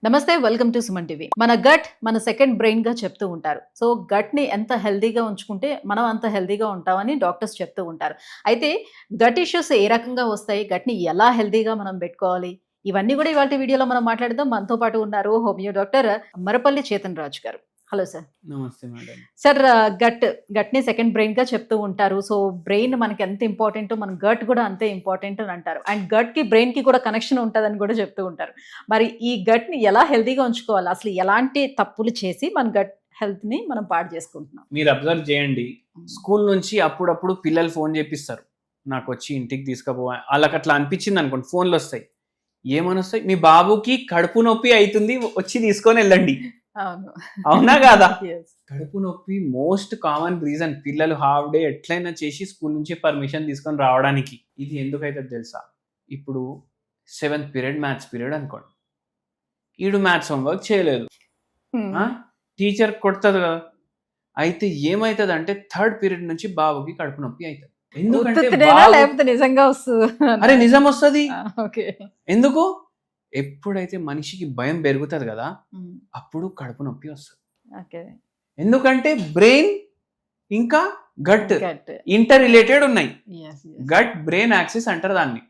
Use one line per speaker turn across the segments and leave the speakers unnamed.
నమస్తే, welcome to Suman TV. మన gut మన సెకండ్ బ్రెయిన్ గా చెప్తూ ఉంటారు. సో గట్ ని ఎంత హెల్దీగా ఉంచుకుంటే మనం అంత హెల్దీగా ఉంటామని డాక్టర్స్ చెప్తూ ఉంటారు. అయితే గట్ ఇష్యూస్ ఏ రకంగా వస్తాయి, గట్ ని ఎలా హెల్దీగా మనం పెట్టుకోవాలి, ఇవన్నీ కూడా ఇవాళ వీడియోలో మనం మాట్లాడదాం. మనతో పాటు ఉన్నారు హోమియో డాక్టర్ మరపల్లి చేతన్ రాజు గారు. Hello sir.
నమస్తే మేడం.
సార్, గట్ ని సెకండ్ బ్రెయిన్ గా చెప్తూ ఉంటారు. సో బ్రెయిన్ మనకి ఎంత ఇంపార్టెంట్, మన గట్ కూడా అంతే ఇంపార్టెంట్ అని అంటారు. అండ్ గట్ కి బ్రెయిన్ కి కూడా కనెక్షన్ ఉంటుందని కూడా చెప్తూ ఉంటారు. మరి ఈ గట్ ని ఎలా హెల్దీగా ఉంచుకోవాలి, అసలు ఎలాంటి తప్పులు చేసి మన గట్ హెల్త్ ని మనం పాడు చేసుకుంటున్నాం?
మీరు అబ్జర్వ్ చేయండి, స్కూల్ నుంచి అప్పుడప్పుడు పిల్లలు ఫోన్ చేపిస్తారు, నాకు వచ్చి ఇంటికి తీసుకుపో. వాళ్ళకి అట్లా అనిపించింది అనుకోండి, ఫోన్లు వస్తాయి. ఏమని వస్తాయి? మీ బాబుకి కడుపు నొప్పి అవుతుంది, వచ్చి తీసుకొని వెళ్ళండి.
అవును,
అవునా కాదా?
Yes.
కడుపు నొప్పి మోస్ట్ కామన్ రీజన్. పిల్లలు హాఫ్ డే ఎట్లయినా చేసి స్కూల్ నుంచి పర్మిషన్ తీసుకొని రావడానికి. ఇది ఎందుకైతే తెలుసా? ఇప్పుడు 7th పీరియడ్ మ్యాథ్స్ పీరియడ్ అనుకోండి, ఈడు మ్యాథ్స్ హోంవర్క్ చేయలేదు, టీచర్ కొడుతుంది కదా. అయితే ఏమవుతుంది అంటే 3rd పీరియడ్ నుంచి బాబుకి కడుపు నొప్పి అవుతుంది.
లేకపోతే నిజంగా వస్తుంది?
అరే నిజం వస్తుంది.
ఓకే.
ఎందుకు? ఎప్పుడైతే మనిషికి భయం పెరుగుతుంది కదా, అప్పుడు కడుపు నొప్పి వస్తుంది. ఎందుకంటే బ్రెయిన్ ఇంకా గట్ ఇంటర్ రిలేటెడ్ ఉన్నాయి. గట్ బ్రెయిన్ యాక్సిస్ అంటారు దాన్ని.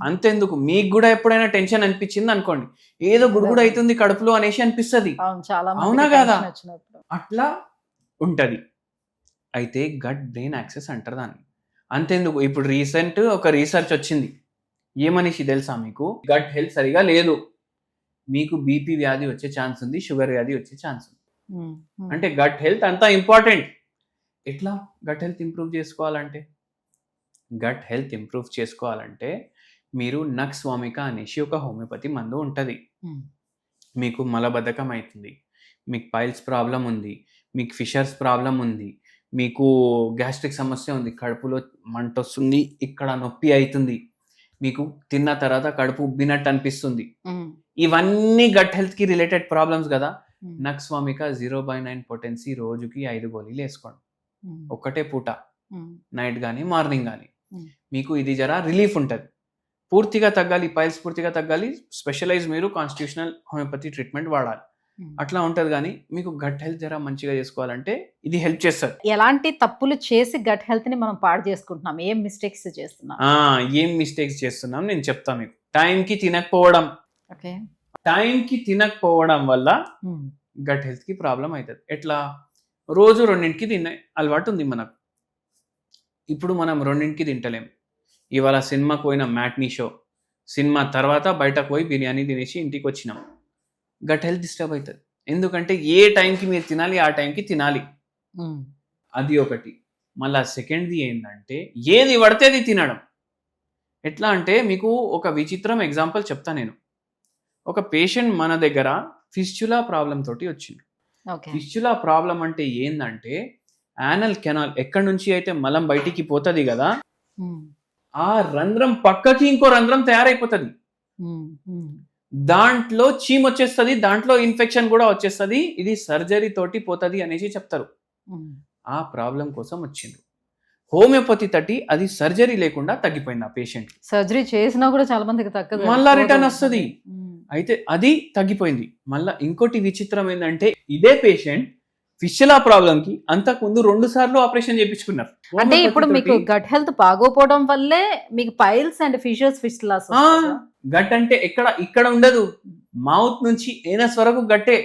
అంతెందుకు, మీకు కూడా ఎప్పుడైనా టెన్షన్ అనిపించింది అనుకోండి, ఏదో గుడుగుడు అవుతుంది కడుపులో అనేసి అనిపిస్తుంది, అవునా కదా? అట్లా ఉంటది. అయితే గట్ బ్రెయిన్ యాక్సిస్ అంటారు దాన్ని. అంతెందుకు, ఇప్పుడు రీసెంట్ ఒక రీసెర్చ్ వచ్చింది. ఏమనేసి తెలుసా మీకు? గట్ హెల్త్ సరిగా లేదు, మీకు బీపీ వ్యాధి వచ్చే ఛాన్స్ ఉంది, షుగర్ వ్యాధి వచ్చే ఛాన్స్ ఉంది. అంటే గట్ హెల్త్ అంతా ఇంపార్టెంట్. ఎట్లా గట్ హెల్త్ ఇంప్రూవ్ చేసుకోవాలంటే? గట్ హెల్త్ ఇంప్రూవ్ చేసుకోవాలంటే మీరు నక్స్ వామిక అనేసి ఒక హోమియోపతి మందు ఉంటుంది. మీకు మలబద్ధకం అవుతుంది, మీకు పైల్స్ ప్రాబ్లం ఉంది, మీకు ఫిషర్స్ ప్రాబ్లం ఉంది, మీకు గ్యాస్ట్రిక్ సమస్య ఉంది, కడుపులో మంట వస్తుంది, ఇక్కడ నొప్పి అవుతుంది, మీకు తిన్న తర్వాత కడుపు ఉబ్బినట్టు అనిపిస్తుంది, ఇవన్నీ గట్ హెల్త్ కి రిలేటెడ్ ప్రాబ్లమ్స్ కదా. నక్స్ వామిక 0/9 పొటెన్సీ రోజుకి 5 గోళీలు వేసుకోండి, ఒక్కటే పూట, నైట్ కానీ మార్నింగ్ కానీ. మీకు ఇది జరా రిలీఫ్ ఉంటుంది. పూర్తిగా తగ్గాలి, పైల్స్ పూర్తిగా తగ్గాలి, స్పెషలైజ్ మీరు కాన్స్టిట్యూషనల్ హోమియోపతి ట్రీట్మెంట్ వాడాలి. అట్లా ఉంటది. కానీ మీకు గట్ హెల్త్ జరా మంచిగా చేసుకోవాలంటే ఇది హెల్ప్ చేస్తుంది.
ఎలాంటి తప్పులు చేసి గట్ హెల్త్ ని మనం పాడు చేసుకుంటున్నాం? ఏం మిస్టేక్స్ చేస్తున్నాం?
ఏం మిస్టేక్స్ చేస్తున్నాం నేను చెప్తా మీకు. టైంకి తినకపోవడం, టైంకి తినకపోవడం వల్ల గట్ హెల్త్ కి ప్రాబ్లం అవుతుంది. ఎట్లా? రోజు 2కి తినే అలవాటు ఉంది మనకు, ఇప్పుడు మనం 2కి తింటలేం. ఇవాళ సినిమాకి పోయిన మ్యాట్నీ షో, సినిమా తర్వాత బయటకు పోయి బిర్యానీ తినేసి ఇంటికి వచ్చినాం, గట్ హెల్త్ డిస్టర్బ్ అవుతుంది. ఎందుకంటే ఏ టైంకి మీరు తినాలి ఆ టైంకి తినాలి, అది ఒకటి. మళ్ళా సెకండ్ది ఏంటంటే ఏది పడితే అది తినడం. ఎట్లా అంటే మీకు ఒక విచిత్రం ఎగ్జాంపుల్ చెప్తా నేను. ఒక పేషెంట్ మన దగ్గర ఫిస్చులా ప్రాబ్లం తోటి వచ్చింది. ఫిస్చులా ప్రాబ్లం అంటే ఏంటంటే యానల్ కెనాల్, ఎక్కడి నుంచి అయితే మలం బయటికి పోతుంది కదా, ఆ రంధ్రం పక్కకి ఇంకో రంధ్రం తయారైపోతుంది, దాంట్లో చీమ్ వచ్చేస్తుంది, దాంట్లో ఇన్ఫెక్షన్ కూడా వచ్చేస్తుంది, ఇది సర్జరీ తోటి పోతుంది అనేసి చెప్తారు. ఆ ప్రాబ్లం కోసం వచ్చిండు హోమియోపతి తోటి, అది సర్జరీ లేకుండా తగ్గిపోయింది. ఆ పేషెంట్
సర్జరీ చేసినా కూడా చాలా మందికి తగ్గదు,
మళ్ళా రిటర్న్ వస్తుంది. అయితే అది తగ్గిపోయింది. మళ్ళా ఇంకోటి విచిత్రం ఏంటంటే ఇదే పేషెంట్ ఫిస్చులా ప్రాబ్లం కి అంతకుముందు 2 సార్లు ఆపరేషన్ చేయించుకున్నారు.
అంటే ఇప్పుడు మీకు గట్ హెల్త్ బాగోపోవడం వల్లే మీకు piles and fissures, fistulas.
Gut అంటే ఇక్కడ ఉండదు, మౌత్ నుంచి ఏనస్ వరకు గట్టే.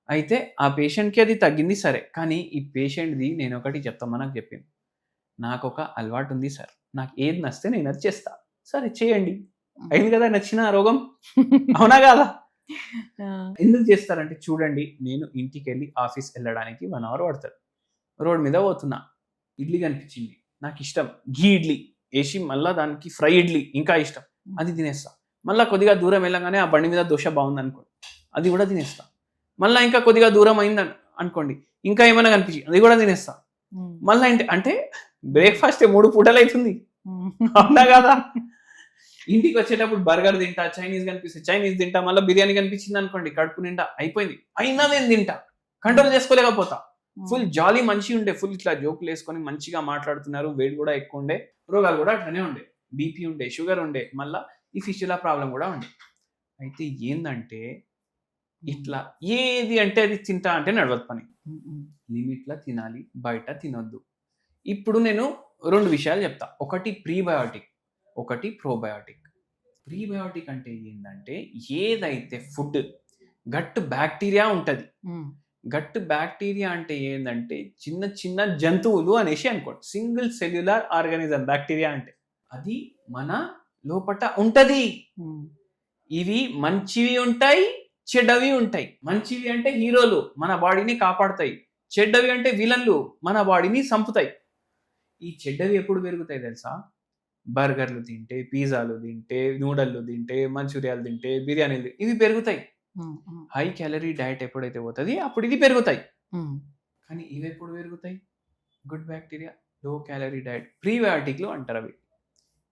అయితే ఆ పేషెంట్ కి అది తగ్గింది సరే, కానీ ఈ పేషెంట్ది నేను ఒకటి చెప్తా, మనకు చెప్పింది, నాకు ఒక అలవాటు ఉంది సార్, నాకు ఏది నచ్చితే నేను అది చేస్తా. సరే చేయండి, అయింది కదా నచ్చిన రోగం, అవునా కాదా? ఎందుకు చేస్తారంటే చూడండి, నేను ఇంటికి వెళ్ళి ఆఫీస్ వెళ్ళడానికి 1 అవర్ పడుతుంది, రోడ్ మీద పోతున్నా, ఇడ్లీ కనిపించింది, నాకు ఇష్టం, ఘీ ఇడ్లీ వేసి మళ్ళీ దానికి ఫ్రై ఇడ్లీ ఇంకా ఇష్టం, అది తినేస్తా. మళ్ళీ కొద్దిగా దూరం వెళ్ళగానే ఆ బండి మీద దోశ బాగుంది అనుకోండి, అది కూడా తినేస్తా. మళ్ళీ ఇంకా కొద్దిగా దూరం అయింది అనుకోండి, ఇంకా ఏమైనా కనిపించి అది కూడా తినేస్తా. మళ్ళీ అంటే బ్రేక్ఫాస్ట్ 3 పూటలు అవుతుంది, అవునా కదా? ఇంటికి వచ్చేటప్పుడు బర్గర్ తింటా, చైనీస్ కనిపిస్తే చైనీస్ తింటా, మళ్ళీ బిర్యానీ కనిపించింది అనుకోండి, కడుపు నిండా అయిపోయింది, అయినా నేను తింటా, కంట్రోల్ చేసుకోలేకపోతా. ఫుల్ జాలీ మనిషి ఉండే, ఫుల్ ఇట్లా జోకులు వేసుకొని మంచిగా మాట్లాడుతున్నారు, వెయిట్ కూడా ఎక్కువ ఉండే, రోగాలు కూడా అట్లనే ఉండే, బీపీ ఉండే, షుగర్ ఉండే, మళ్ళీ ఈ ఫిస్చులా ప్రాబ్లం కూడా ఉండే. అయితే ఏంటంటే ఇట్లా ఏది అంటే అది తింటా అంటే నడవదు పని. లిమిట్లో తినాలి, బయట తినొద్దు. ఇప్పుడు నేను 2 విషయాలు చెప్తా. ఒకటి ప్రీబయోటిక్, ఒకటి ప్రోబయోటిక్. ప్రీబయోటిక్ అంటే ఏంటంటే ఏదైతే ఫుడ్ గట్ బ్యాక్టీరియా ఉంటుంది. గట్ బ్యాక్టీరియా అంటే ఏంటంటే చిన్న చిన్న జంతువులు అనేసి అనుకోండి. సింగిల్ సెల్యులార్ ఆర్గానిజం బ్యాక్టీరియా అంటే అది మన లోపట ఉంటది. ఇవి మంచివి ఉంటాయి, చెడ్డవి ఉంటాయి. మంచివి అంటే హీరోలు మన బాడీని కాపాడుతాయి, చెడ్డవి అంటే విలన్లు మన బాడీని చంపుతాయి. ఈ చెడ్డవి ఎప్పుడు పెరుగుతాయి తెలుసా? బర్గర్లు తింటే, పిజ్జాలు తింటే, నూడల్లు తింటే, మంచూరియాలు తింటే, బిర్యానీలు ఇవి పెరుగుతాయి. హై క్యాలరీ డైట్ ఎప్పుడైతే పోతుంది అప్పుడు ఇది పెరుగుతాయి. కానీ ఇవి ఎప్పుడు పెరుగుతాయి? Good bacteria, low calorie diet, ప్రీబయాటిక్లు అంటారు అవి.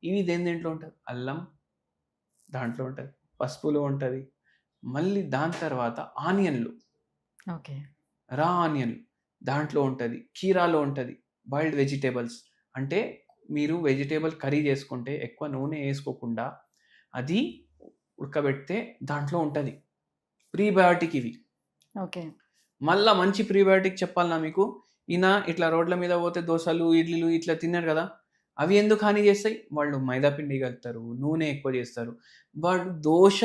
ఇవి దేంట్లో ఉంటుంది? అల్లం దాంట్లో ఉంటుంది, పసుపులో ఉంటుంది, మళ్ళీ దాని తర్వాత ఆనియన్లు,
ఓకే,
రా ఆనియన్లు దాంట్లో ఉంటుంది, కీరాలో ఉంటుంది, బాయిల్డ్ వెజిటేబుల్స్ అంటే మీరు వెజిటేబుల్ కర్రీ చేసుకుంటే ఎక్కువ నూనె వేసుకోకుండా అది ఉడకబెడితే దాంట్లో ఉంటుంది ప్రీబయాటిక్ ఇవి.
ఓకే,
మళ్ళీ మంచి ప్రీబయాటిక్ చెప్పాలన్నా మీకు, ఈయన ఇట్లా రోడ్ల మీద పోతే దోశలు ఇడ్లీలు ఇట్లా తిన్నారు కదా, అవి ఎందుకు హాని చేస్తాయి? వాళ్ళు మైదా పిండి కలుపుతారు, నూనె ఎక్కువ చేస్తారు. వాడు దోశ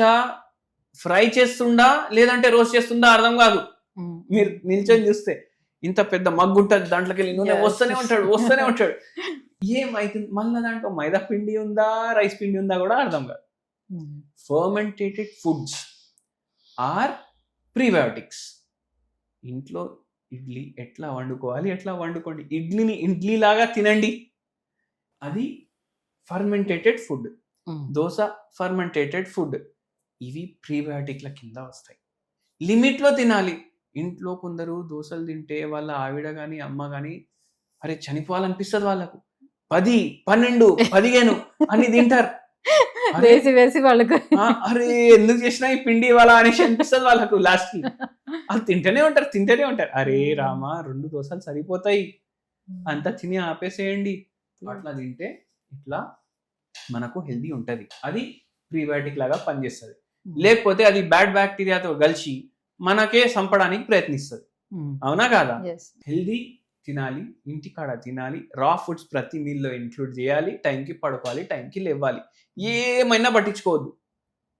ఫ్రై చేస్తుండా లేదంటే రోస్ట్ చేస్తుండా అర్థం కాదు. మీరు నిల్చొని చూస్తే ఇంత పెద్ద మగ్గు ఉంటుంది, దాంట్లోకి వెళ్ళి నూనె వస్తూనే ఉంటాడు. ఏమైతుంది? మళ్ళీ దాంట్లో మైదా పిండి ఉందా రైస్ పిండి ఉందా కూడా అర్థం కాదు. ఫర్మెంటేటెడ్ ఫుడ్స్ ఆర్ ప్రీబయోటిక్స్. ఇంట్లో ఇడ్లీ ఎట్లా వండుకోవాలి, ఎట్లా వండుకోండి. ఇడ్లీని ఇడ్లీ లాగా తినండి, అది ఫర్మెంటేటెడ్ ఫుడ్. దోశ ఫర్మెంటేటెడ్ ఫుడ్. ఇవి ప్రీబయోటిక్ల కింద వస్తాయి. లిమిట్లో తినాలి. ఇంట్లో కొందరు దోశలు తింటే వాళ్ళ ఆవిడ కానీ అమ్మ కానీ అరే చనిపోవాలనిపిస్తుంది వాళ్ళకు. 10, 12, 15 అని తింటారు.
వేసి వాళ్ళకు
అరే ఎందుకు చేసినా ఈ పిండి ఇవాళ అనేసి అనిపిస్తుంది వాళ్ళకు. లాస్ట్ కి అది తింటూనే ఉంటారు. అరే రామా 2 దోశలు సరిపోతాయి, అంతా తిని ఆపేసేయండి. అట్లా తింటే ఇట్లా మనకు హెల్దీ ఉంటుంది. అది ప్రీబయోటిక్ లాగా పనిచేస్తుంది. లేకపోతే అది బ్యాడ్ బ్యాక్టీరియాతో కలిసి మనకే చంపడానికి ప్రయత్నిస్తుంది. అవునా కాదా? హెల్దీ తినాలి, ఇంటికాడ తినాలి, రా ఫుడ్స్ ప్రతి మీల్లో ఇంక్లూడ్ చేయాలి, టైంకి పడుకోవాలి, టైంకి లేవాలి, ఏమైనా పట్టించుకోవద్దు.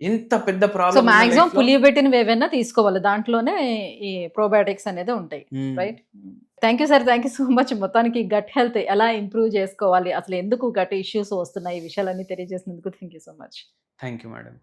ఎంత పెద్ద ప్రాబ్లం.
మాక్సిమం పులియబెట్టినవి ఏవైనా తీసుకోవాలి, దాంట్లోనే ఈ ప్రోబయోటిక్స్ అనేది ఉంటాయి. Right. Thank you sir, thank you so much. మొత్తానికి గట్ హెల్త్ ఎలా ఇంప్రూవ్ చేసుకోవాలి, అసలు ఎందుకు గట్ ఇష్యూస్ వస్తున్నాయి, ఈ విషయాలన్నీ తెలియజేసినందుకు thank you so much.
Thank you madam.